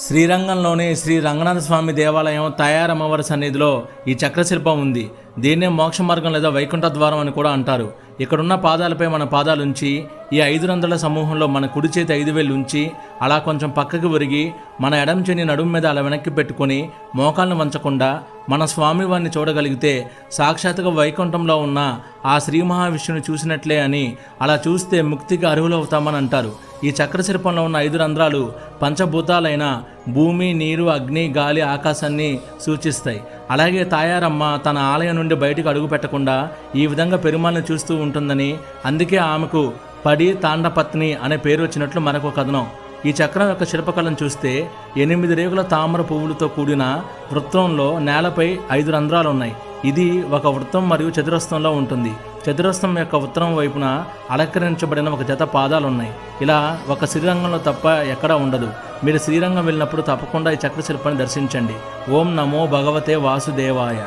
శ్రీరంగంలోని శ్రీ రంగనాథ స్వామి దేవాలయం తాయారమ్మవారి సన్నిధిలో ఈ చక్రశిల్పం ఉంది. దీన్నే మోక్ష మార్గం లేదా వైకుంఠ ద్వారం అని కూడా అంటారు. ఇక్కడున్న పాదాలపై మన పాదాలుంచి ఈ 5 రంధ్రాల సమూహంలో మన కుడి చేతి 5 వేళ్ళు ఉంచి అలా కొంచెం పక్కకి ఒరిగి మన ఎడం చెని నడుము మీద అలా వెనక్కి పెట్టుకొని మోకాలను వంచకుండా మన స్వామివారిని చూడగలిగితే సాక్షాత్తుగా వైకుంఠంలో ఉన్న ఆ శ్రీ మహావిష్ణుని చూసినట్లే అని, అలా చూస్తే ముక్తికి అర్హులవుతామని అంటారు. ఈ చక్రశిల్పంలో ఉన్న 5 రంధ్రాలు పంచభూతాలైన భూమి, నీరు, అగ్ని, గాలి, ఆకాశాన్ని సూచిస్తాయి. అలాగే తాయారమ్మ తన ఆలయం నుండి బయటకు అడుగు పెట్టకుండా ఈ విధంగా పెరుమాళ్ళని చూస్తూ ఉంటుందని, అందుకే ఆమెకు పడి తాండపత్ని అనే పేరు వచ్చినట్లు మరొక కథనం. ఈ చక్రం యొక్క శిల్పకళను చూస్తే 8 రేకుల తామర పువ్వులతో కూడిన వృత్తంలో నేలపై 5 రంధ్రాలు ఉన్నాయి. ఇది ఒక వృత్తం మరియు చతురస్రంలో ఉంటుంది. చతురస్రం యొక్క ఉత్తరం వైపున అలంకరించబడిన ఒక జత పాదాలు ఉన్నాయి. ఇలా ఒక శ్రీరంగంలో తప్ప ఎక్కడా ఉండదు. మీరు శ్రీరంగం వెళ్ళినప్పుడు తప్పకుండా ఈ చక్రశిల్పాన్ని దర్శించండి. ఓం నమో భగవతే వాసుదేవాయ.